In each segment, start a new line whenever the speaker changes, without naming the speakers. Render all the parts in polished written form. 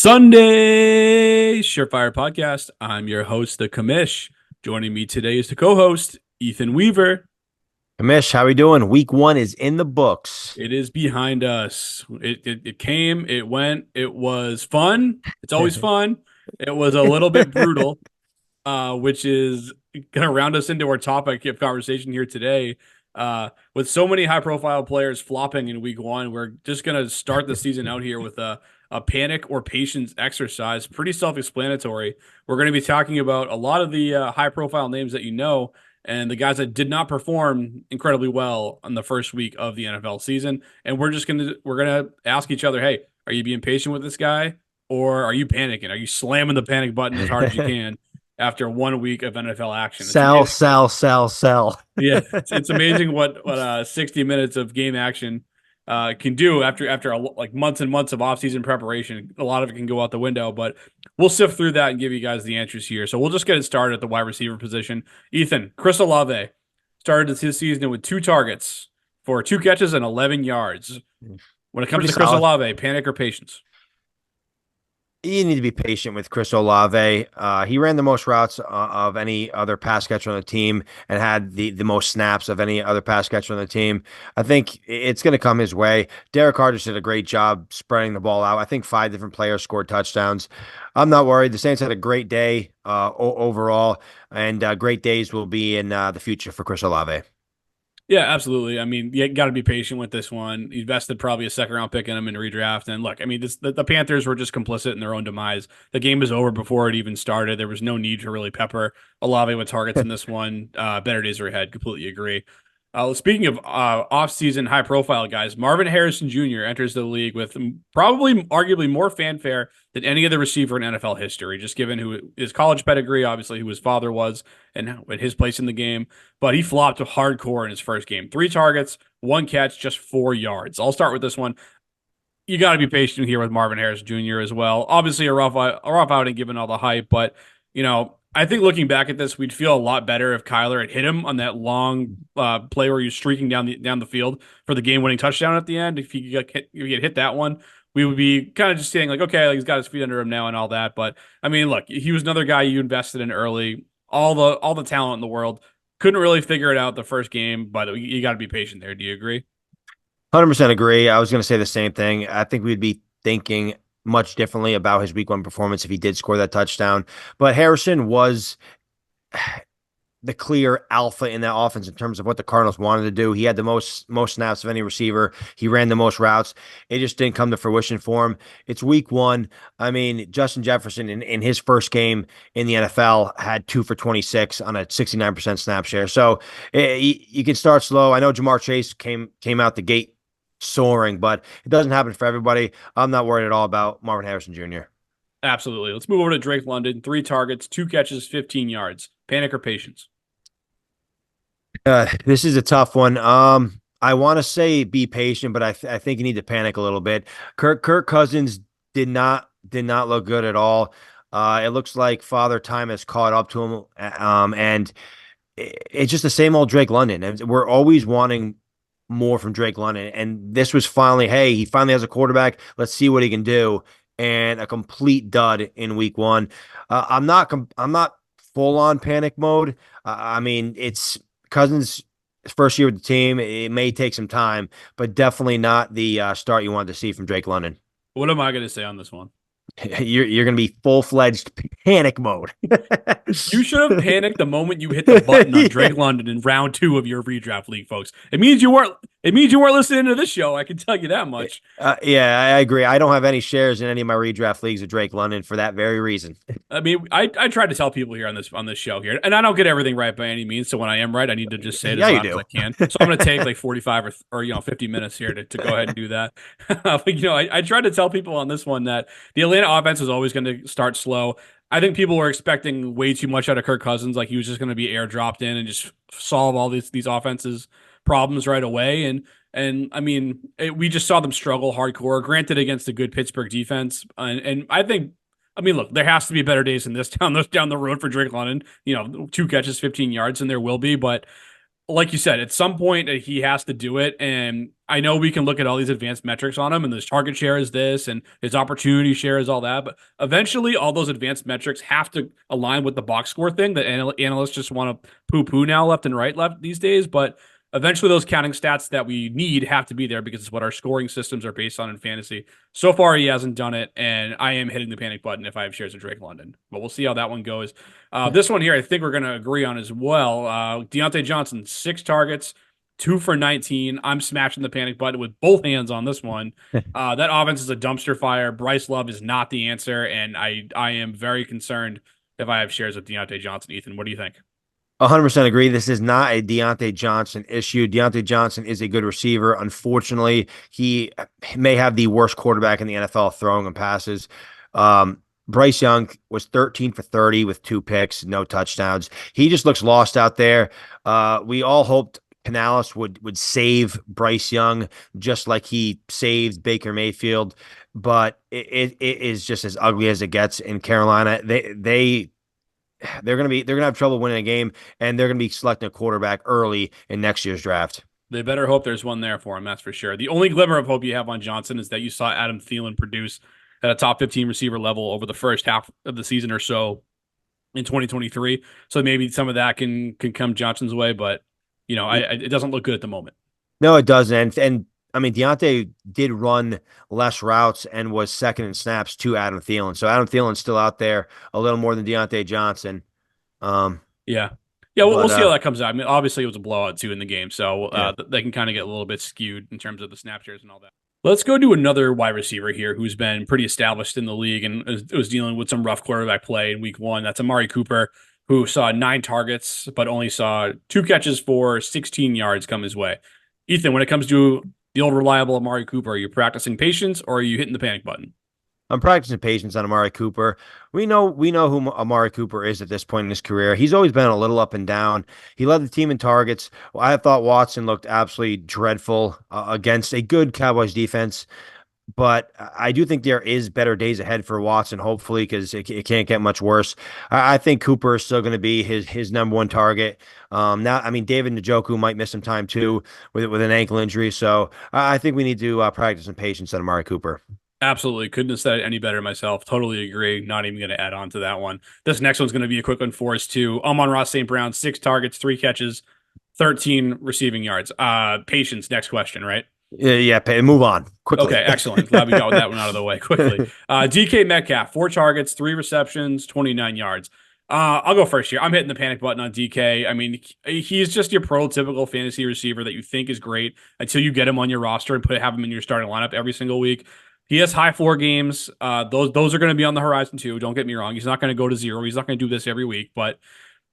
Sunday Surefire podcast. I'm your host, the Commish. Joining me today is the co-host, Ethan Weaver.
Kamish, how we doing? Week one is in the books.
It is behind us. It came, it went, it was fun. It's always fun. It was a little bit brutal, which is going to round us into our topic of conversation here today. With so many high-profile players flopping in week one, we're just going to start the season out here with a panic or patience exercise. Pretty self-explanatory. We're going to be talking about a lot of the high-profile names that you know and the guys that did not perform incredibly well on the first week of the NFL season. And we're gonna ask each other, hey, are you being patient with this guy, or are you panicking? Are you slamming the panic button as hard as you can after 1 week of NFL action? It's
Sell,
amazing.
sell, sell, sell.
Yeah, it's amazing what 60 minutes of game action can do after like months and months of offseason preparation. A lot of it can go out the window, but we'll sift through that and give you guys the answers here. So we'll just get it started at the wide receiver position. Ethan, Chris Olave started this season with 2 targets for 2 catches and 11 yards. When it comes
Pretty
to Chris
solid.
Olave, panic or patience?
You need to be patient with Chris Olave. He ran the most routes of any other pass catcher on the team and had the most snaps of any other pass catcher on the team. I think it's going to come his way. Derek Carr just did a great job spreading the ball out. I think 5 different players scored touchdowns. I'm not worried. The Saints had a great day overall, and great days will be in the future for Chris Olave.
Yeah, absolutely. I mean, you got to be patient with this one. You invested probably a second round pick in him in redraft. And look, I mean, the Panthers were just complicit in their own demise. The game was over before it even started. There was no need to really pepper Olave with targets in this one. Better days are ahead. Completely agree. Speaking of off-season high-profile guys, Marvin Harrison Jr. enters the league with probably arguably more fanfare than any other receiver in NFL history, just given who his college pedigree, obviously who his father was, and his place in the game. But he flopped hardcore in his first game. 3 targets, 1 catch, just 4 yards. I'll start with this one. You got to be patient here with Marvin Harrison Jr. as well. Obviously, a rough outing given all the hype, but I think looking back at this, we'd feel a lot better if Kyler had hit him on that long play where he was streaking down the field for the game-winning touchdown at the end. If he had hit that one, we would be kind of just saying like, okay, like he's got his feet under him now and all that. But I mean, look, he was another guy you invested in early. All the talent in the world, couldn't really figure it out the first game, but you got to be patient there. Do you agree?
100% agree. I was going to say the same thing. I think we'd be thinking much differently about his week one performance if he did score that touchdown. But Harrison was the clear alpha in that offense in terms of what the Cardinals wanted to do. He had the most snaps of any receiver. He ran the most routes. It just didn't come to fruition for him. It's week one. I mean, Justin Jefferson in his first game in the NFL had 2 for 26 on a 69% snap share. So you can start slow. I know Jamar Chase came out the gate soaring, but it doesn't happen for everybody. I'm not worried at all about Marvin Harrison Jr.
Absolutely. Let's move over to Drake London. 3 targets, 2 catches, 15 yards. Panic or patience?
This is a tough one. I want to say be patient, but I think you need to panic a little bit. Kirk Cousins did not look good at all. It looks like Father Time has caught up to him. And it's just the same old Drake London. And we're always wanting more from Drake London, and this was finally, hey, he finally has a quarterback. Let's see what he can do. And a complete dud in week one. I'm not full on panic mode. I mean, it's Cousins' first year with the team. It may take some time, but definitely not the start you wanted to see from Drake London.
What am I going to say on this one?
You're going to be full-fledged panic mode.
You should have panicked the moment you hit the button on Drake London in round 2 of your redraft league, folks. It means you weren't listening to this show. I can tell you that much.
Yeah, I agree. I don't have any shares in any of my redraft leagues of Drake London for that very reason.
I mean, I try to tell people here on this show here, and I don't get everything right by any means. So when I am right, I need to just say it as loud as I can. So I'm going to take like 45 or 50 minutes here to go ahead and do that. But, I tried to tell people on this one that the Atlanta offense is always going to start slow. I think people were expecting way too much out of Kirk Cousins, like he was just going to be airdropped in and just solve all these offenses problems right away. And I mean, we just saw them struggle hardcore. Granted, against a good Pittsburgh defense, and I think, I mean, look, there has to be better days than this down the road for Drake London. 2 catches, 15 yards, and there will be. But like you said, at some point he has to do it. And I know we can look at all these advanced metrics on him, and his target share is this, and his opportunity share is all that. But eventually, all those advanced metrics have to align with the box score thing that analysts just want to poo poo now, left and right, left these days. But eventually, those counting stats that we need have to be there because it's what our scoring systems are based on in fantasy. So far, he hasn't done it, and I am hitting the panic button if I have shares of Drake London. But we'll see how that one goes. This one here, I think we're going to agree on as well. Deontay Johnson, 6 targets, 2 for 19. I'm smashing the panic button with both hands on this one. That offense is a dumpster fire. Bryce Love is not the answer, and I am very concerned if I have shares of Deontay Johnson. Ethan, what do you think?
100% agree. This is not a Deontay Johnson issue. Deontay Johnson is a good receiver. Unfortunately, he may have the worst quarterback in the NFL throwing him passes. Bryce Young was 13 for 30 with 2 picks, no touchdowns. He just looks lost out there. We all hoped Canales would save Bryce Young just like he saved Baker Mayfield, but it is just as ugly as it gets in Carolina. They're gonna have trouble winning a game, and they're gonna be selecting a quarterback early in next year's draft.
They better hope there's one there for him, that's for sure. The only glimmer of hope you have on Johnson is that you saw Adam Thielen produce at a top 15 receiver level over the first half of the season or so in 2023. So maybe some of that can come Johnson's way, but it doesn't look good at the moment.
No, it doesn't. And I mean, Deontay did run less routes and was second in snaps to Adam Thielen. So Adam Thielen's still out there a little more than Deontay Johnson. Um,
Yeah. Yeah, we'll
but
see how that comes out. I mean, obviously it was a blowout too in the game, so
yeah.
they can kind of get a little bit skewed in terms of the snap shares and all that. Let's go to another wide receiver here who's been pretty established in the league and was dealing with some rough quarterback play in week one. That's Amari Cooper, who saw 9 targets, but only saw 2 catches for 16 yards come his way. Ethan, when it comes to the old reliable Amari Cooper, are you practicing patience or are you hitting the panic button?
I'm practicing patience on Amari Cooper. We know who Amari Cooper is at this point in his career. He's always been a little up and down. He led the team in targets. I thought Watson looked absolutely dreadful against a good Cowboys defense, but I do think there is better days ahead for Watson, hopefully, because it can't get much worse. I think Cooper is still going to be his number one target. Now, I mean, David Njoku might miss some time too with an ankle injury, so I think we need to practice some patience on Amari Cooper.
Absolutely. Couldn't have said it any better myself. Totally agree. Not even going to add on to that one. This next one's going to be a quick one for us, too. Amon-Ra St. Brown, 6 targets, 3 catches, 13 receiving yards. Patience, next question, right?
Yeah, move on quickly.
Okay, excellent. Glad we got that one out of the way quickly. DK Metcalf, 4 targets, 3 receptions, 29 yards. I'll go first here. I'm hitting the panic button on DK. I mean, he's just your prototypical fantasy receiver that you think is great until you get him on your roster and have him in your starting lineup every single week. He has high floor games. Those are going to be on the horizon too. Don't get me wrong. He's not going to go to zero. He's not going to do this every week, but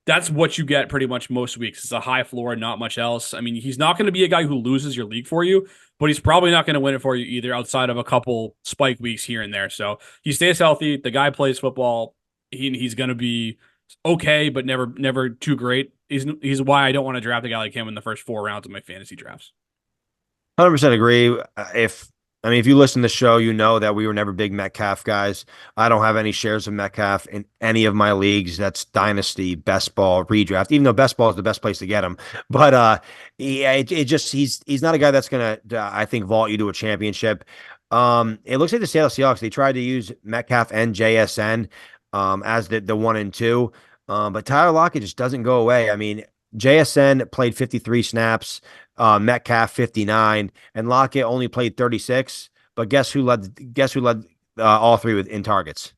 that's what you get pretty much most weeks. It's a high floor, not much else. I mean, he's not going to be a guy who loses your league for you, but he's probably not going to win it for you either outside of a couple spike weeks here and there. So he stays healthy. The guy plays football. He's going to be okay, but never too great. He's why I don't want to draft a guy like him in the first 4 rounds of my fantasy drafts.
100% agree. If you listen to the show, you know that we were never big Metcalf guys. I don't have any shares of Metcalf in any of my leagues. That's dynasty, best ball, redraft. Even though best ball is the best place to get him, but he's not a guy that's gonna I think vault you to a championship. It looks like the Seattle Seahawks, they tried to use Metcalf and JSN as the 1 and 2, but Tyler Lockett just doesn't go away. I mean, JSN played 53 snaps. Metcalf 59, and Lockett only played 36. But guess who led all three in targets?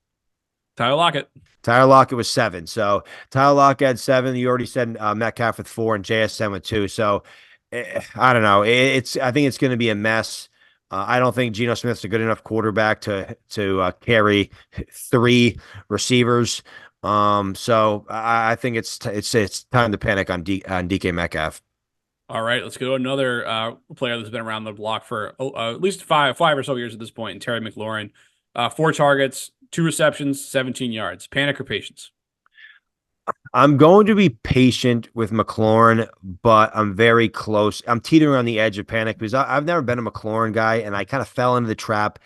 Tyler Lockett.
Tyler Lockett was 7. So Tyler Lockett had 7. You already said Metcalf with 4 and JSN with 2. So I don't know. I think it's going to be a mess. I don't think Geno Smith's a good enough quarterback to carry 3 receivers. So I think it's time to panic on DK Metcalf.
All right, let's go to another player that's been around the block for at least five or so years at this point, and Terry McLaurin. 4 targets, 2 receptions, 17 yards. Panic or patience?
I'm going to be patient with McLaurin, but I'm very close. I'm teetering on the edge of panic because I've never been a McLaurin guy, and I kind of fell into the trap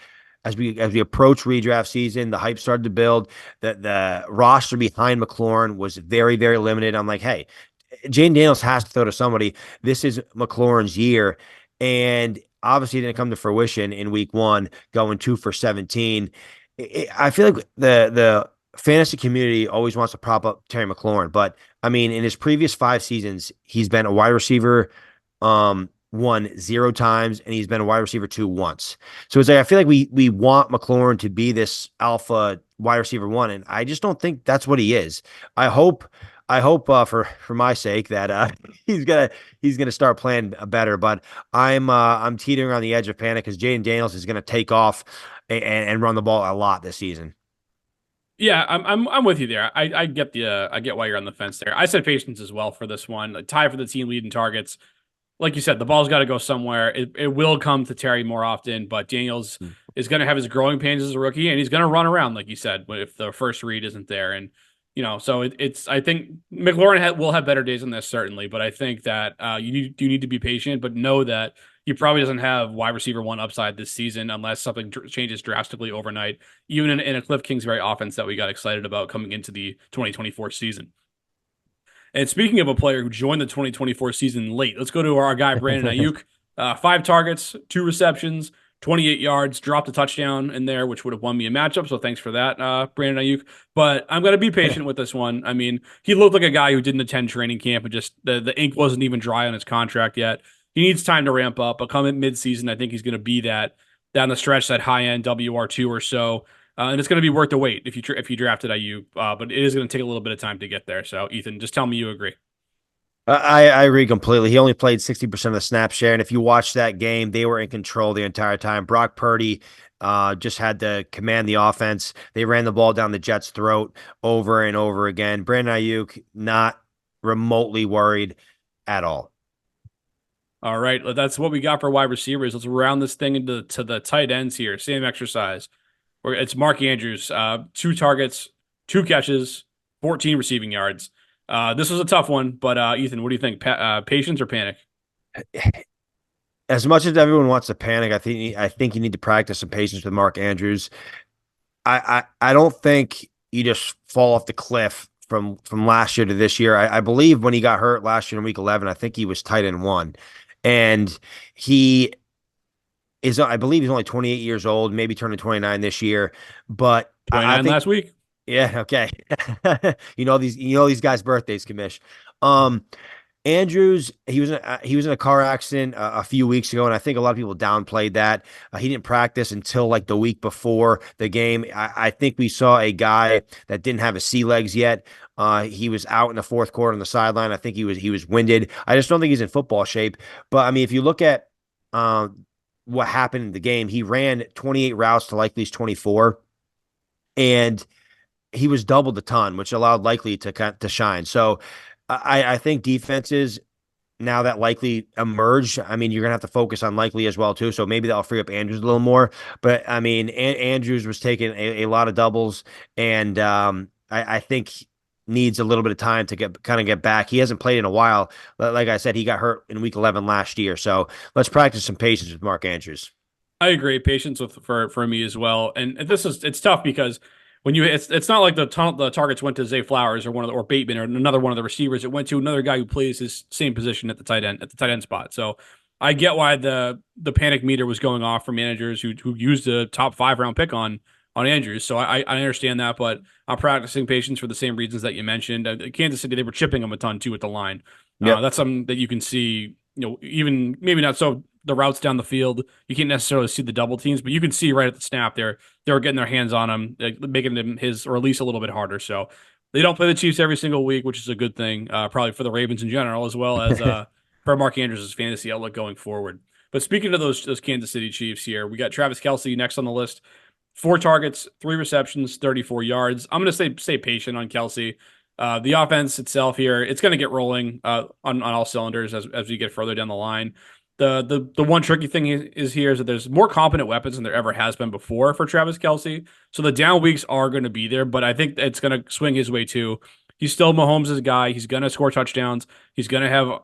as we approach redraft season. The hype started to build. The roster behind McLaurin was very, very limited. I'm like, hey, Jane Daniels has to throw to somebody. This is McLaurin's year, and obviously it didn't come to fruition in week one, going 2 for 17. I feel like the fantasy community always wants to prop up Terry McLaurin, but I mean, in his previous 5 seasons, he's been a wide receiver one 0 times, and he's been a wide receiver two once. So it's like I feel like we want McLaurin to be this alpha wide receiver one, and I just don't think that's what he is. I hope for my sake that he's gonna he's gonna start playing better. But I'm teetering on the edge of panic because Jaden Daniels is gonna take off and run the ball a lot this season.
Yeah, I'm with you there. I get I get why you're on the fence there. I said patience as well for this one. A tie for the team lead in targets. Like you said, the ball's got to go somewhere. It will come to Terry more often, but Daniels is going to have his growing pains as a rookie, and he's going to run around, like you said, if the first read isn't there. And, so it's, I think McLaurin will have better days than this, certainly, but I think that you need to be patient, but know that he probably doesn't have wide receiver one upside this season unless something changes drastically overnight, even in a Cliff Kingsbury offense that we got excited about coming into the 2024 season. And speaking of a player who joined the 2024 season late, let's go to our guy, Brandon Ayuk. 5 targets, 2 receptions, 28 yards, dropped a touchdown in there, which would have won me a matchup. So thanks for that, Brandon Ayuk. But I'm going to be patient with this one. I mean, he looked like a guy who didn't attend training camp and just the ink wasn't even dry on his contract yet. He needs time to ramp up, but come in midseason, I think he's going to be that down the stretch, that high end WR2 or so. And it's going to be worth the wait if you drafted IU, but it is going to take a little bit of time to get there. So, Ethan, just tell me you agree.
I agree completely. He only played 60% of the snap share, and if you watch that game, they were in control the entire time. Brock Purdy just had to command the offense. They ran the ball down the Jets' throat over and over again. Brandon Ayuk not remotely worried at all.
All right, that's what we got for wide receivers. Let's round this thing into to the tight ends here. Same exercise. Where it's Mark Andrews, 2 targets, 2 catches, 14 receiving yards. This was a tough one, but Ethan, what do you think? Patience or panic?
As much as everyone wants to panic, I think you need to practice some patience with Mark Andrews. I don't think you just fall off the cliff from last year to this year. I believe when he got hurt last year in week 11, I think he was tight end one, and he is, I believe he's only 28 years old, maybe turning 29 this year. But I
29
think,
last week.
yeah, okay. you know these guys' birthdays, Kamish. Um, Andrews, he was in a car accident a few weeks ago, and I think a lot of people downplayed that. He didn't practice until like the week before the game. I think we saw a guy that didn't have his sea legs yet. He was out in the fourth quarter on the sideline. I think he was winded. I just don't think he's in football shape. But I mean, if you look at what happened in the game, he ran 28 routes to Likely's 24, and he was doubled a ton, which allowed Likely to shine. So I think defenses now that Likely emerged, I mean, you're gonna have to focus on Likely as well too. So maybe that'll free up Andrews a little more. But I mean, Andrews was taking a lot of doubles, and I think needs a little bit of time to get back. He hasn't played in a while. Like I said, he got hurt in week 11 last year. So let's practice some patience with Mark Andrews.
I agree. Patience for me as well. And it's tough because when it's not like the targets went to Zay Flowers or Bateman or another one of the receivers. It went to another guy who plays his same position at the tight end spot. So I get why the panic meter was going off for managers who used a top 5 round pick on Andrews. So I understand that, but I'm practicing patience for the same reasons that you mentioned. Kansas City, they were chipping him a ton too at the line.
Yep.
That's something that you can see. Even maybe not so the routes down the field. You can't necessarily see the double teams, but you can see right at the snap they were getting their hands on him, making him his release a little bit harder. So they don't play the Chiefs every single week, which is a good thing, probably for the Ravens in general, as well as for Mark Andrews' fantasy outlook going forward. But speaking of those Kansas City Chiefs here, we got Travis Kelce next on the list. 4 targets, 3 receptions, 34 yards. I'm going to stay patient on Kelce. The offense itself here, it's going to get rolling on all cylinders as we get further down the line. The one tricky thing is here is that there's more competent weapons than there ever has been before for Travis Kelce. So the down weeks are going to be there, but I think it's going to swing his way too. He's still Mahomes' guy. He's going to score touchdowns. He's going to have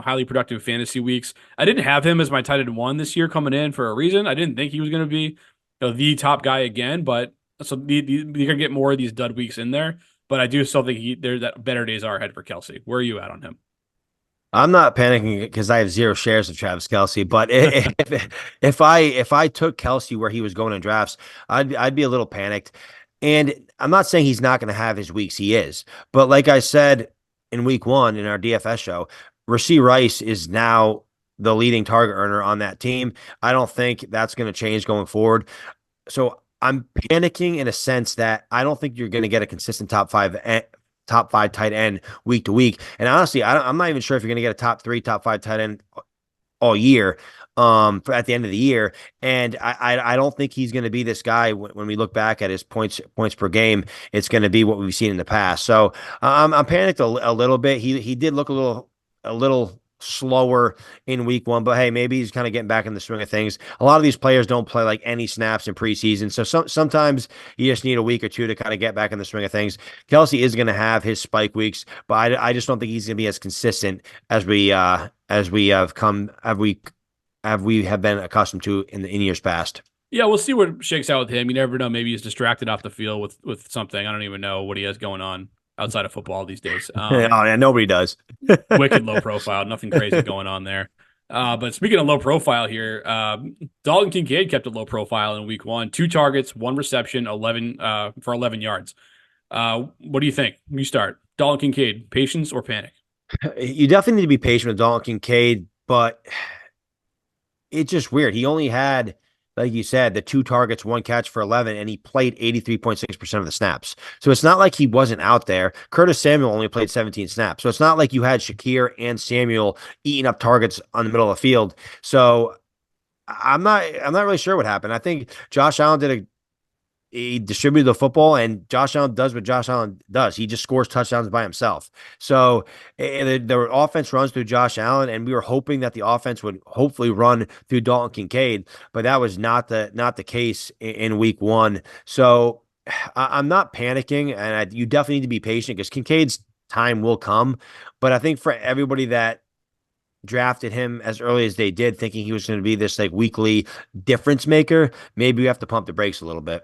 highly productive fantasy weeks. I didn't have him as my tight end one this year coming in for a reason. I didn't think he was going to be the top guy again, but so you're going to get more of these dud weeks in there. but I do still think there that better days are ahead for Kelsey. Where are you at on him?
I'm not panicking because I have zero shares of Travis Kelsey. But if I took Kelsey where he was going in drafts, I'd be a little panicked. And I'm not saying he's not going to have his weeks. He is. But like I said in week one in our DFS show, Rasheed Rice is now the leading target earner on that team. I don't think that's going to change going forward. So I'm panicking in a sense that I don't think you're going to get a consistent top five tight end week to week. And honestly, I'm not even sure if you're going to get a top three, top five tight end all year. At the end of the year, and I don't think he's going to be this guy when we look back at his points per game. It's going to be what we've seen in the past. So I'm panicked a little bit. He did look a little slower in week one, but hey, maybe he's kind of getting back in the swing of things. A lot of these players don't play like any snaps in preseason, so sometimes you just need a week or two to kind of get back in the swing of things. Kelsey is going to have his spike weeks, but I just don't think he's going to be as consistent as we have been accustomed to in years past.
Yeah, we'll see what shakes out with him. You never know. Maybe he's distracted off the field with something. I don't even know what he has going on outside of football these days.
Oh yeah, nobody does.
Wicked low profile, nothing crazy going on there. But speaking of low profile here, Dalton Kincaid kept a low profile in week one, 2 targets, 1 reception, 11 for 11 yards. What do you think? You start. Dalton Kincaid, patience or panic?
You definitely need to be patient with Dalton Kincaid, but it's just weird. He only had, like you said, the 2 targets, 1 catch for 11, and he played 83.6% of the snaps. So it's not like he wasn't out there. Curtis Samuel only played 17 snaps. So it's not like you had Shakir and Samuel eating up targets on the middle of the field. So I'm not really sure what happened. I think Josh Allen he distributed the football, and Josh Allen does what Josh Allen does. He just scores touchdowns by himself. So the offense runs through Josh Allen, and we were hoping that the offense would hopefully run through Dalton Kincaid, but that was not the case in week one. So I'm not panicking, and you definitely need to be patient because Kincaid's time will come. But I think for everybody that drafted him as early as they did, thinking he was going to be this like weekly difference maker, maybe we have to pump the brakes a little bit.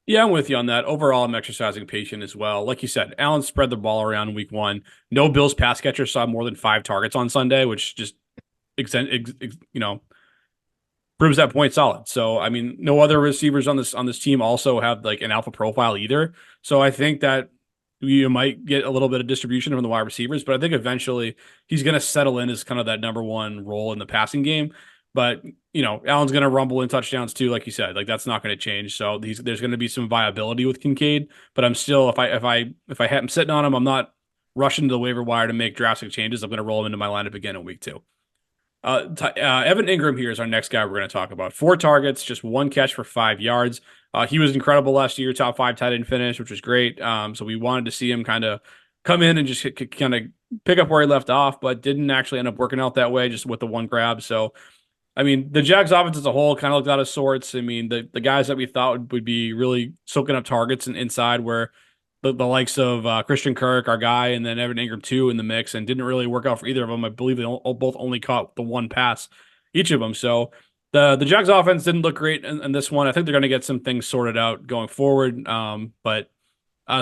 Yeah, I'm with you on that. Overall, I'm exercising patience as well. Like you said, Allen spread the ball around in week one. No Bills pass catcher saw more than 5 targets on Sunday, which just proves that point solid. So I mean, no other receivers on this team also have like an alpha profile either. So I think that you might get a little bit of distribution from the wide receivers, but I think eventually he's going to settle in as kind of that number one role in the passing game. But Allen's going to rumble in touchdowns too, like you said. Like that's not going to change. So there's going to be some viability with Kincaid. But I'm still, I'm sitting on him, I'm not rushing to the waiver wire to make drastic changes. I'm going to roll him into my lineup again in week two. Evan Ingram here is our next guy we're going to talk about. 4 targets, just 1 catch for 5 yards. He was incredible last year, top 5 tight end finish, which was great. So we wanted to see him kind of come in and just kind of pick up where he left off, but didn't actually end up working out that way, just with the one grab. So I mean, the Jags offense as a whole kind of looked out of sorts. I mean, the guys that we thought would be really soaking up targets and inside were the likes of Christian Kirk, our guy, and then Evan Ingram too in the mix, and didn't really work out for either of them. I believe they both only caught the one pass, each of them. So the Jags offense didn't look great in this one. I think they're going to get some things sorted out going forward. But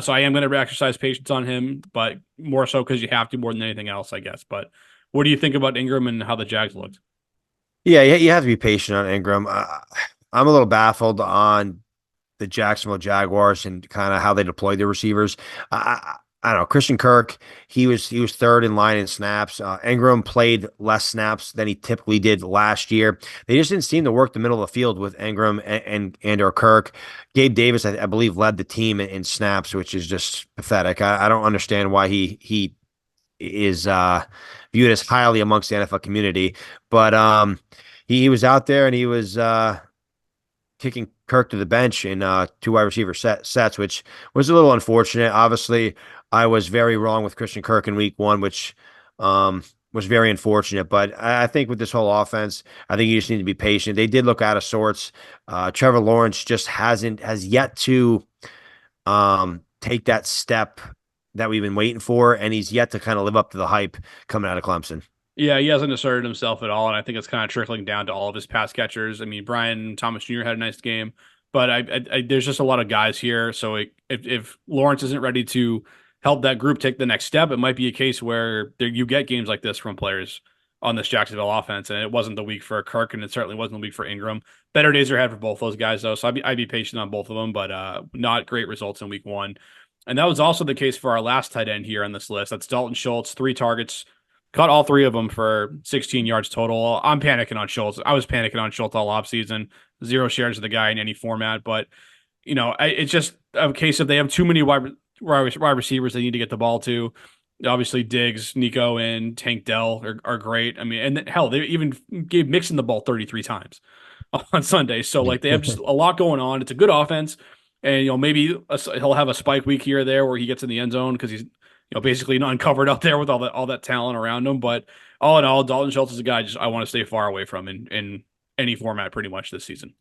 so I am going to exercise patience on him, but more so because you have to more than anything else, I guess. But what do you think about Ingram and how the Jags looked?
Yeah, you have to be patient on Ingram. I'm a little baffled on the Jacksonville Jaguars and kind of how they deploy their receivers. I don't know. Christian Kirk, he was third in line in snaps. Ingram played less snaps than he typically did last year. They just didn't seem to work the middle of the field with Ingram and or Kirk. Gabe Davis, I believe, led the team in snaps, which is just pathetic. I don't understand why he is viewed as highly amongst the NFL community, but he was out there and he was kicking Kirk to the bench in 2 wide receiver sets, which was a little unfortunate. Obviously, I was very wrong with Christian Kirk in week one, which was very unfortunate. But I think with this whole offense, I think you just need to be patient. They did look out of sorts. Trevor Lawrence just has yet to take that step that we've been waiting for, and he's yet to kind of live up to the hype coming out of Clemson.
Yeah, he hasn't asserted himself at all, and I think it's kind of trickling down to all of his pass catchers. I mean, Brian Thomas Jr. had a nice game, but there's just a lot of guys here. So if Lawrence isn't ready to help that group take the next step. It might be a case where you get games like this from players on this Jacksonville offense, and it wasn't the week for Kirk, and it certainly wasn't the week for Ingram. Better days are ahead for both those guys, though, so I'd be patient on both of them, but not great results in week one. And that was also the case for our last tight end here on this list. That's Dalton Schultz, 3 targets, caught all three of them for 16 yards total. I'm panicking on Schultz. I was panicking on Schultz all offseason. 0 shares of the guy in any format, but it's just a case of they have too many wide receivers they need to get the ball to. Obviously, Diggs, Nico, and Tank Dell are great. I mean, and hell, they even gave Mixon the ball 33 times on Sunday. So like they have just a lot going on. It's a good offense, and maybe he'll have a spike week here or there where he gets in the end zone because he's basically uncovered out there with all that talent around him. But all in all, Dalton Schultz is a guy I want to stay far away from in any format pretty much this season.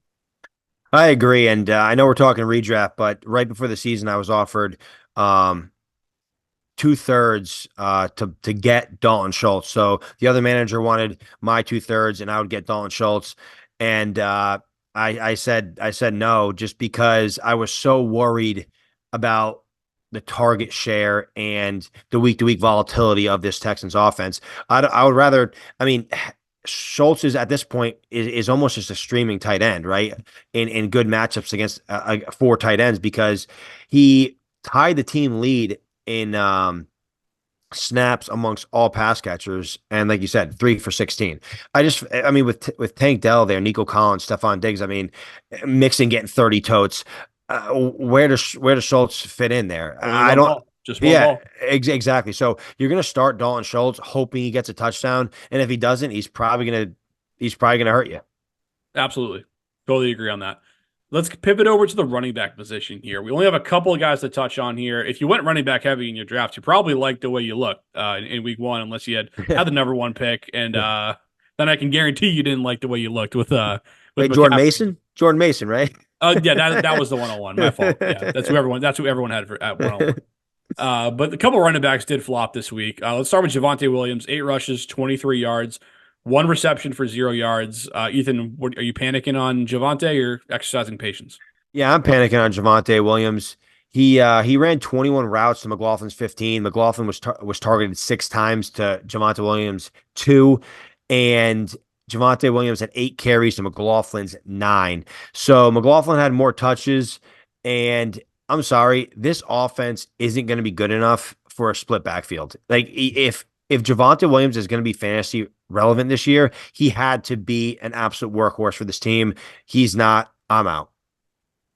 I agree, and I know we're talking redraft, but right before the season, I was offered 2/3 to get Dalton Schultz. So the other manager wanted my 2/3, and I would get Dalton Schultz. And I said no, just because I was so worried about the target share and the week to week volatility of this Texans offense. I would rather. I mean, Schultz is at this point is almost just a streaming tight end, right? In good matchups against 4 tight ends, because he tied the team lead in snaps amongst all pass catchers, and like you said, 3 for 16. I mean, with Tank Dell there, Nico Collins, Stephon Diggs, I mean, Mixon getting 30 totes. Where does Schultz fit in there?
Only
I
one
don't.
ball, just one
Yeah,
ball.
exactly. So you're gonna start Dalton Schultz, hoping he gets a touchdown, and if he doesn't, he's probably gonna hurt you.
Absolutely. Totally agree on that. Let's pivot over to the running back position here. We only have a couple of guys to touch on here. If you went running back heavy in your draft, you probably liked the way you looked in week one, unless you had the number one pick. And then I can guarantee you didn't like the way you looked with
Wait, Jordan
McCaffrey.
Mason? Jordan Mason, right?
Yeah, that was the 101. My fault. Yeah, that's who everyone had at 101. But a couple running backs did flop this week. Let's start with Javonte Williams, 8 rushes, 23 yards, 1 reception for 0 yards. Ethan, are you panicking on Javonte or exercising patience?
Yeah, I'm panicking on Javonte Williams. He ran 21 routes to McLaughlin's 15. McLaughlin was targeted 6 times to Javonte Williams 2, and Javonte Williams had 8 carries to McLaughlin's 9. So McLaughlin had more touches, and I'm sorry, this offense isn't going to be good enough for a split backfield. Like if Javonte Williams is going to be fantasy relevant this year, he had to be an absolute workhorse for this team. He's not. I'm out.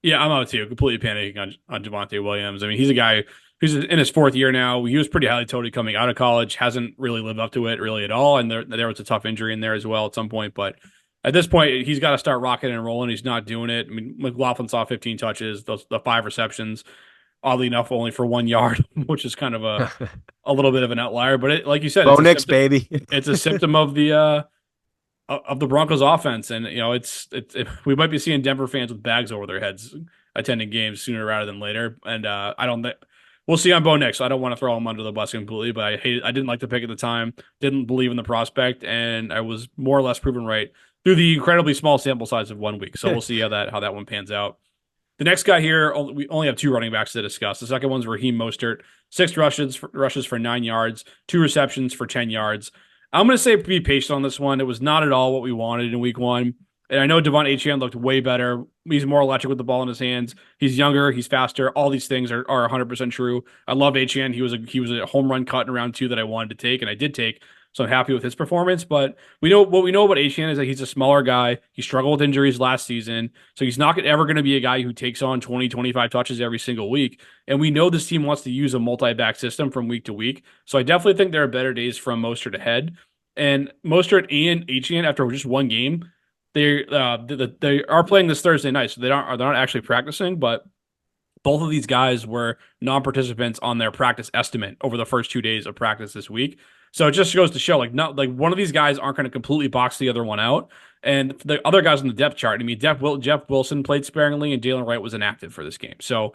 Yeah, I'm out too. Completely panicking on Javonte Williams. I mean, he's a guy who's in his 4th year now. He was pretty highly touted coming out of college. Hasn't really lived up to it really at all. And there was a tough injury in there as well at some point. But at this point, he's got to start rocking and rolling. He's not doing it. I mean, McLaughlin saw 15 touches, the 5 receptions, oddly enough, only for 1 yard, which is kind of a little bit of an outlier. But like you said,
Bo Nix, baby.
it's a symptom of the Broncos offense. And, we might be seeing Denver fans with bags over their heads attending games sooner rather than later. And I don't think we'll see on Bo Nix. So I don't want to throw him under the bus completely, but I didn't like the pick at the time, didn't believe in the prospect, and I was more or less proven right through the incredibly small sample size of 1 week. So we'll see how that one pans out. The next guy here, we only have 2 running backs to discuss. The second one's Raheem Mostert, 6 rushes for 9 yards, 2 receptions for 10 yards. I'm going to say be patient on this one. It was not at all what we wanted in week one. And I know Devon Achane looked way better. He's more electric with the ball in his hands. He's younger. He's faster. All these things are 100% true. I loved Achane. He was a home run cut in round 2 that I wanted to take, and I did take. So I'm happy with his performance. But we know about Achane is that he's a smaller guy. He struggled with injuries last season. So he's not ever going to be a guy who takes on 20, 25 touches every single week. And we know this team wants to use a multi-back system from week to week. So I definitely think there are better days from Mostert ahead. And Mostert and Achane, after just one game, they are playing this Thursday night, so they're not actually practicing. But both of these guys were non-participants on their practice estimate over the first 2 days of practice this week. So it just goes to show, like, not like one of these guys aren't going to completely box the other one out. And the other guys on the depth chart, I mean, Jeff Wilson played sparingly, and Jalen Wright was inactive for this game. So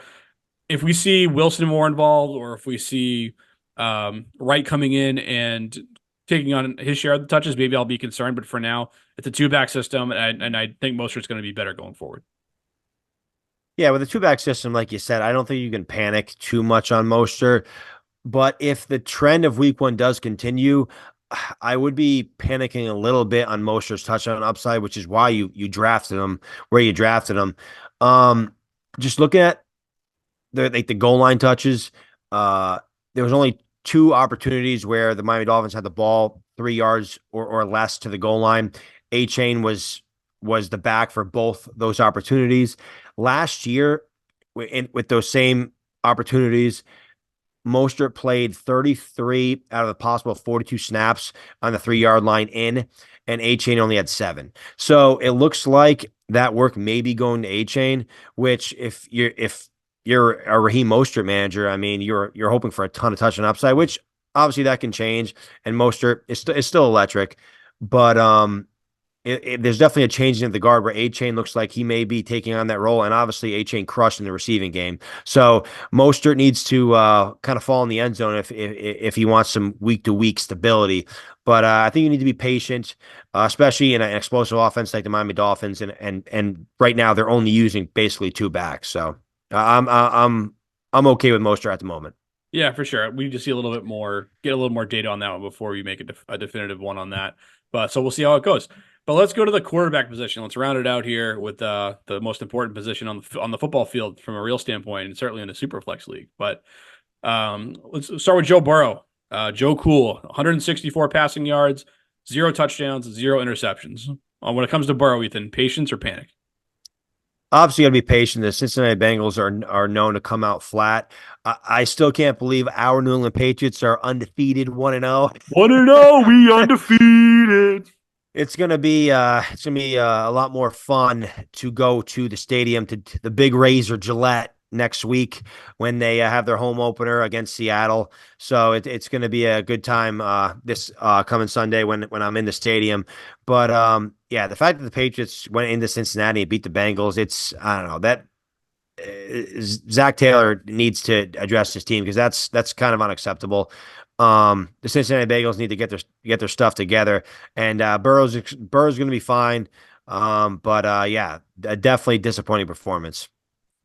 if we see Wilson more involved, or if we see Wright coming in and taking on his share of the touches, maybe I'll be concerned. But for now, it's a 2-back system, and I think Mostert's going to be better going forward.
Yeah, with a 2-back system, like you said, I don't think you can panic too much on Mostert. But if the trend of week one does continue, I would be panicking a little bit on Mostert's touchdown upside, which is why you drafted him where you drafted him. Um, just looking at the goal line touches, uh, there was only two opportunities where the Miami Dolphins had the ball 3 yards or less to the goal line. A Chain was the back for both those opportunities. Last year, with those same opportunities, Mostert played 33 out of the possible 42 snaps on the 3 yard line in, and A Chain only had 7. So it looks like that work may be going to A Chain, which if you're a Raheem Mostert manager, I mean you're hoping for a ton of touchdown upside, which obviously that can change. And Mostert is still electric, but there's definitely a changing of the guard where A Chain looks like he may be taking on that role, and obviously A Chain crushed in the receiving game. So Mostert needs to kind of fall in the end zone if he wants some week to week stability. But I think you need to be patient, especially in an explosive offense like the Miami Dolphins, and right now they're only using basically two backs. So I'm okay with Mostert at the moment.
Yeah, for sure. We need to see a little bit more, get a little more data on that one before we make a definitive one on that. But so we'll see how it goes. But let's go to the quarterback position. Let's round it out here with the most important position on the football field from a real standpoint, and certainly in the Superflex league. But let's start with Joe Burrow. Joe Cool, 164 passing yards, 0 touchdowns, 0 interceptions. When it comes to Burrow, Ethan, patience or panic?
Obviously, got to be patient. The Cincinnati Bengals are known to come out flat. I still can't believe our New England Patriots are undefeated, 1-0.
1-0, we undefeated.
It's gonna be a lot more fun to go to the stadium to the Big Razor Gillette next week when they have their home opener against Seattle. So it's gonna be a good time this coming Sunday when I'm in the stadium. But yeah, the fact that the Patriots went into Cincinnati and beat the Bengals, it's I don't know that Zach Taylor needs to address his team because that's kind of unacceptable. The Cincinnati Bengals need to get their stuff together, and Burrow's going to be fine. But yeah, a definitely disappointing performance.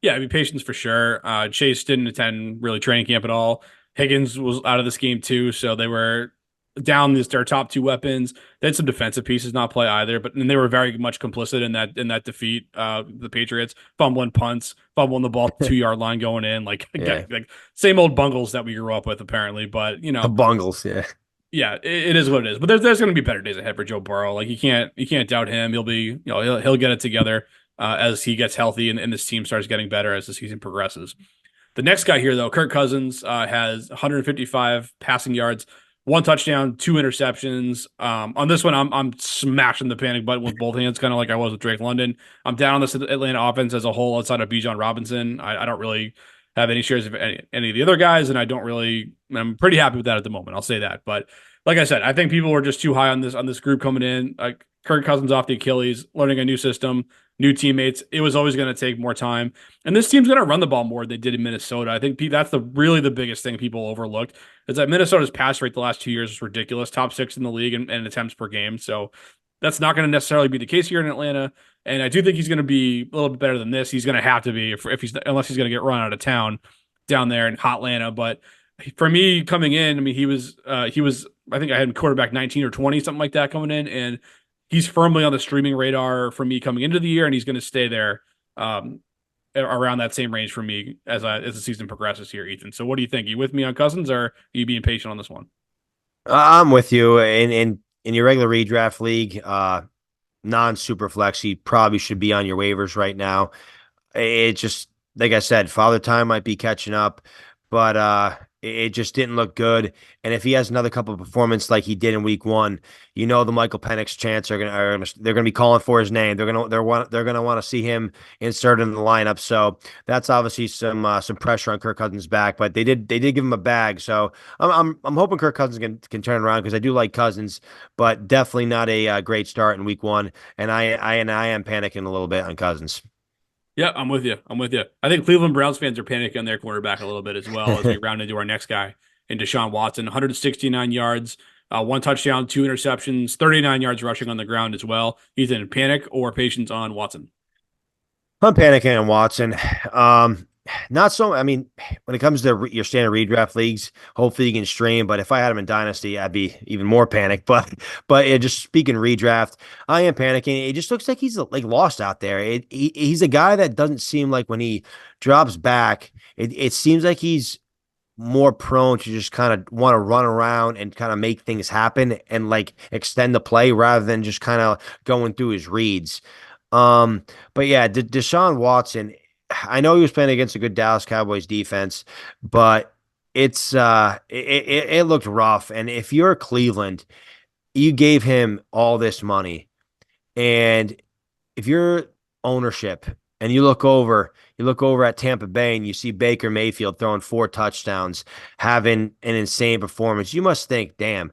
Yeah, I mean, patience for sure. Chase didn't attend really training camp at all. Higgins was out of this game too, so they were down their top two weapons. They had some defensive pieces not play either, but and they were very much complicit in that defeat. The Patriots fumbling punts, fumbling the ball 2 yard line going in,
Yeah,
like same old bungles that we grew up with apparently. But
the Bungles. Yeah,
yeah, it is what it is. But there's going to be better days ahead for Joe Burrow. Like you can't doubt him. He'll be he'll get it together as he gets healthy and this team starts getting better as the season progresses. The next guy here though, Kirk Cousins, has 155 passing yards, 1 touchdown, 2 interceptions. On this one, I'm smashing the panic button with both hands, kind of like I was with Drake London. I'm down on this Atlanta offense as a whole outside of Bijan Robinson. I don't really have any shares of any of the other guys, and I don't really. I'm pretty happy with that at the moment. I'll say that. But like I said, I think people were just too high on this group coming in. Like Kirk Cousins off the Achilles, learning a new system, new teammates. It was always going to take more time, and this team's going to run the ball more than they did in Minnesota. I think that's really the biggest thing people overlooked is that Minnesota's pass rate the last 2 years is ridiculous, top 6 in the league in attempts per game. So that's not going to necessarily be the case here in Atlanta. And I do think he's going to be a little bit better than this. He's going to have to be if he's unless he's going to get run out of town down there in hot Atlanta. But for me coming in, I mean he was I think I had him quarterback 19 or 20 something like that coming in, and he's firmly on the streaming radar for me coming into the year, and he's going to stay there around that same range for me as the season progresses here, Ethan. So what do you think? Are you with me on Cousins, or are you being patient on this one?
I'm with you. In your regular redraft league, non super flex, he probably should be on your waivers right now. It just like I said, Father Time might be catching up, but it just didn't look good. And if he has another couple of performances like he did in week one, the Michael Penix chants they're gonna be calling for his name. They're gonna want to see him inserted in the lineup. So that's obviously some pressure on Kirk Cousins' back. But they did give him a bag. So I'm hoping Kirk Cousins can turn around because I do like Cousins, but definitely not a great start in week one. And I am panicking a little bit on Cousins.
Yeah, I'm with you. I'm with you. I think Cleveland Browns fans are panicking on their quarterback a little bit as well as we round into our next guy in Deshaun Watson. 169 yards, 1 touchdown, 2 interceptions, 39 yards rushing on the ground as well. Ethan, panic or patience on Watson?
I'm panicking on Watson. not so. I mean, when it comes to your standard redraft leagues, hopefully you can stream. But if I had him in Dynasty, I'd be even more panicked. But just speaking redraft, I am panicking. It just looks like he's like lost out there. He's a guy that doesn't seem like when he drops back, it seems like he's more prone to just kind of want to run around and kind of make things happen and like extend the play rather than just kind of going through his reads. Um, but yeah, Deshaun Watson, I know he was playing against a good Dallas Cowboys defense, but it looked rough. And if you're Cleveland, you gave him all this money, and if you're ownership and you look over at Tampa Bay and you see Baker Mayfield throwing 4 touchdowns, having an insane performance, you must think, damn,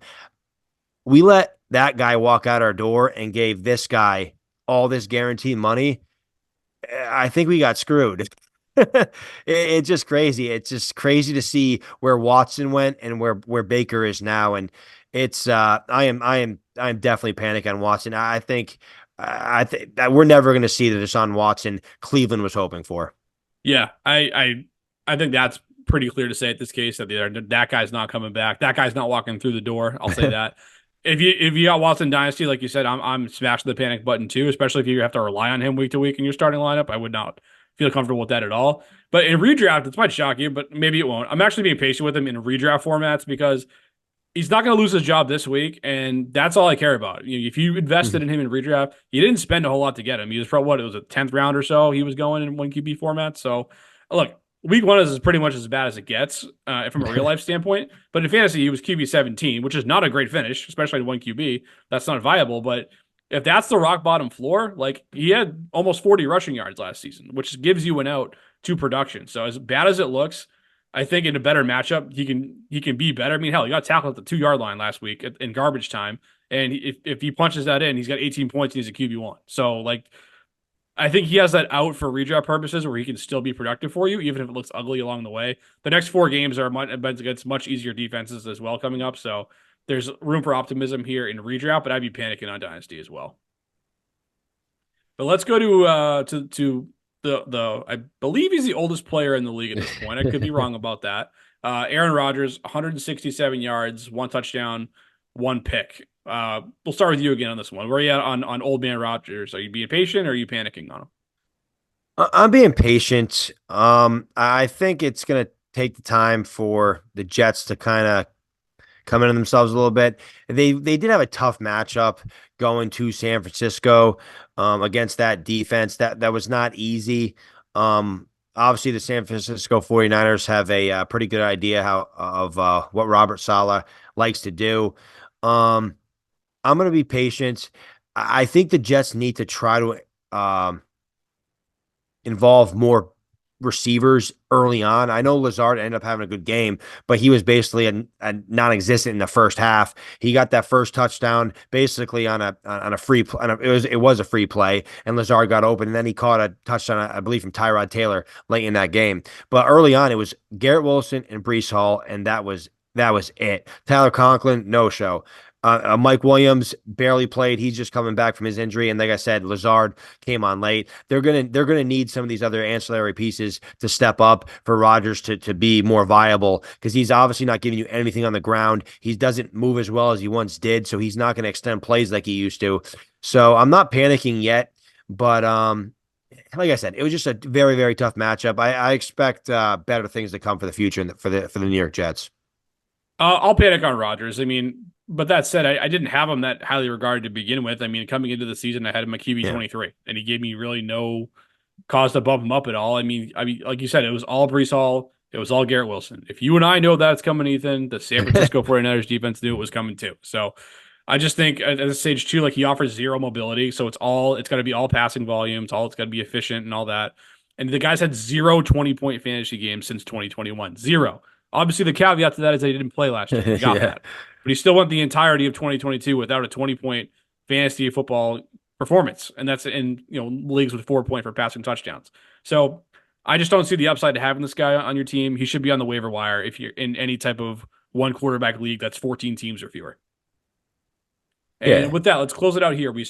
we let that guy walk out our door and gave this guy all this guaranteed money. I think we got screwed. It's just crazy. It's just crazy to see where Watson went and where Baker is now. And it's I am definitely panicking on Watson. I think that we're never going to see the Deshaun Watson Cleveland was hoping for.
Yeah, I think that's pretty clear to say at this case that that guy's not coming back. That guy's not walking through the door. I'll say that. If you got Watson Dynasty, like you said, I'm smashing the panic button too, especially if you have to rely on him week to week in your starting lineup. I would not feel comfortable with that at all. But in redraft, it might shock you, but maybe it won't. I'm actually being patient with him in redraft formats because he's not going to lose his job this week, and that's all I care about. If you invested in him in redraft, you didn't spend a whole lot to get him. He was probably what it was a 10th round or so. He was going in one QB format. So look, week one is pretty much as bad as it gets from a real life standpoint. But in fantasy, he was QB 17, which is not a great finish, especially in one QB. That's not viable. But if that's the rock bottom floor, like he had almost 40 rushing yards last season, which gives you an out to production. So as bad as it looks, I think in a better matchup, he can be better. I mean, hell, he got tackled at the 2 yard line last week in garbage time, and if he punches that in, he's got 18 points and he's a QB1. So like, I think he has that out for redraft purposes where he can still be productive for you, even if it looks ugly along the way. The next 4 games are against much easier defenses as well coming up, so there's room for optimism here in redraft. But I'd be panicking on dynasty as well. But let's go to the I believe he's the oldest player in the league at this point. I could be wrong about that. Aaron Rodgers, 167 yards, 1 touchdown, 1 pick. We'll start with you again on this one. Where are you at on old man Rodgers? Are you being patient or are you panicking on him?
I'm being patient. I think it's going to take the time for the Jets to kind of come into themselves a little bit. They did have a tough matchup going to San Francisco against that defense. That was not easy. Obviously, the San Francisco 49ers have a pretty good idea of what Robert Saleh likes to do. Um, I'm going to be patient. I think the Jets need to try to involve more receivers early on. I know Lazard ended up having a good game, but he was basically a non-existent in the first half. He got that first touchdown basically on a free it was a free play, and Lazard got open, and then he caught a touchdown, I believe, from Tyrod Taylor late in that game. But early on, it was Garrett Wilson and Brees Hall, and that was it. Tyler Conklin, no show. Mike Williams barely played. He's just coming back from his injury, and like I said, Lazard came on late. They're gonna need some of these other ancillary pieces to step up for Rodgers to be more viable because he's obviously not giving you anything on the ground. He doesn't move as well as he once did, so he's not going to extend plays like he used to. So I'm not panicking yet, but like I said, it was just a very very tough matchup. I expect better things to come for the future for the New York Jets.
I'll panic on Rodgers. I mean, but that said, I didn't have him that highly regarded to begin with. I mean, coming into the season, I had him at QB
Yeah.
23, and he gave me really no cause to bump him up at all. I mean, like you said, it was all Brees Hall. It was all Garrett Wilson. If you and I know that's coming, Ethan, the San Francisco 49ers defense knew it was coming too. So I just think at this stage too, like he offers zero mobility. So it's got to be all passing volume. It's got to be efficient and all that. And the guys had zero 20-point fantasy games since 2021. Zero. Obviously, the caveat to that is that he didn't play last year. We got
Yeah.
that. But he still went the entirety of 2022 without a 20-point fantasy football performance. And that's in leagues with 4 point for passing touchdowns. So I just don't see the upside to having this guy on your team. He should be on the waiver wire if you're in any type of one quarterback league that's 14 teams or fewer. And
Yeah.
with that, let's close it out here. We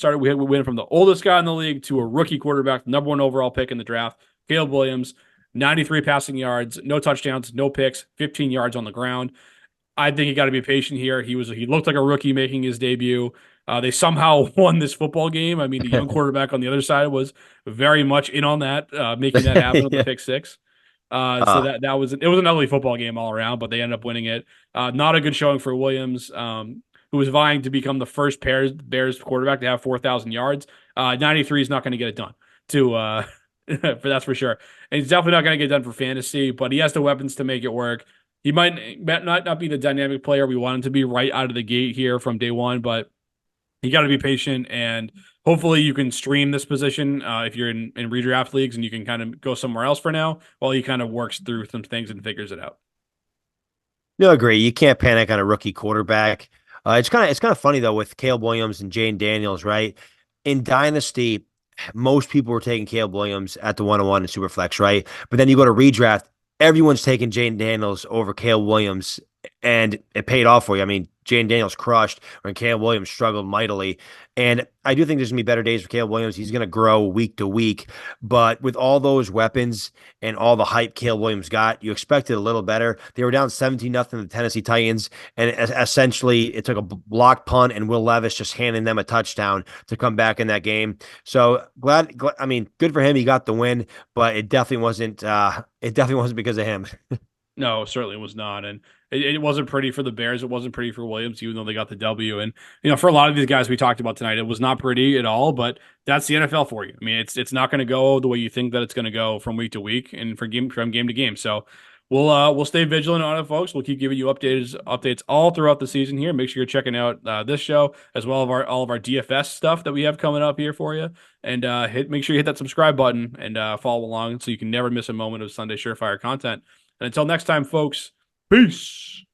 went from the oldest guy in the league to a rookie quarterback, number 1 overall pick in the draft, Caleb Williams. 93 passing yards, no touchdowns, no picks, 15 yards on the ground. I think you got to be patient here. He looked like a rookie making his debut. They somehow won this football game. I mean, the young quarterback on the other side was very much in on that, making that happen with the
Yeah.
pick six. So
Uh,
that was it was an ugly football game all around, but they ended up winning it. Not a good showing for Williams, who was vying to become the first Bears quarterback to have 4,000 yards. 93 is not going to get it done. For that's for sure, and he's definitely not going to get done for fantasy. But he has the weapons to make it work. He might not be the dynamic player we want him to be right out of the gate here from day one, but you got to be patient and hopefully you can stream this position if you're in redraft leagues and you can kind of go somewhere else for now while he kind of works through some things and figures it out.
no, agree. You can't panic on a rookie quarterback. It's kind of funny though with Caleb Williams and Jane Daniels, right? In Dynasty, most people were taking Caleb Williams at the 101 in Superflex, right? But then you go to redraft, everyone's taking Jane Daniels over Caleb Williams, and it paid off for you. I mean, Jane Daniels crushed when Caleb Williams struggled mightily. And I do think there's gonna be better days for Caleb Williams. He's gonna grow week to week. But with all those weapons and all the hype Caleb Williams got, you expected a little better. They were down 17-0 to the Tennessee Titans, and essentially it took a block punt and Will Levis just handing them a touchdown to come back in that game. So glad I mean, good for him. He got the win, but it definitely wasn't because of him.
No, certainly was not. And it wasn't pretty for the Bears. It wasn't pretty for Williams, even though they got the W. And, for a lot of these guys we talked about tonight, it was not pretty at all, but that's the NFL for you. I mean, it's not going to go the way you think that it's going to go from week to week and from game to game. So we'll stay vigilant on it, folks. We'll keep giving you updates all throughout the season here. Make sure you're checking out this show as well as all of our DFS stuff that we have coming up here for you. And make sure you hit that subscribe button and follow along so you can never miss a moment of Sunday Surefire content. And until next time, folks, peace.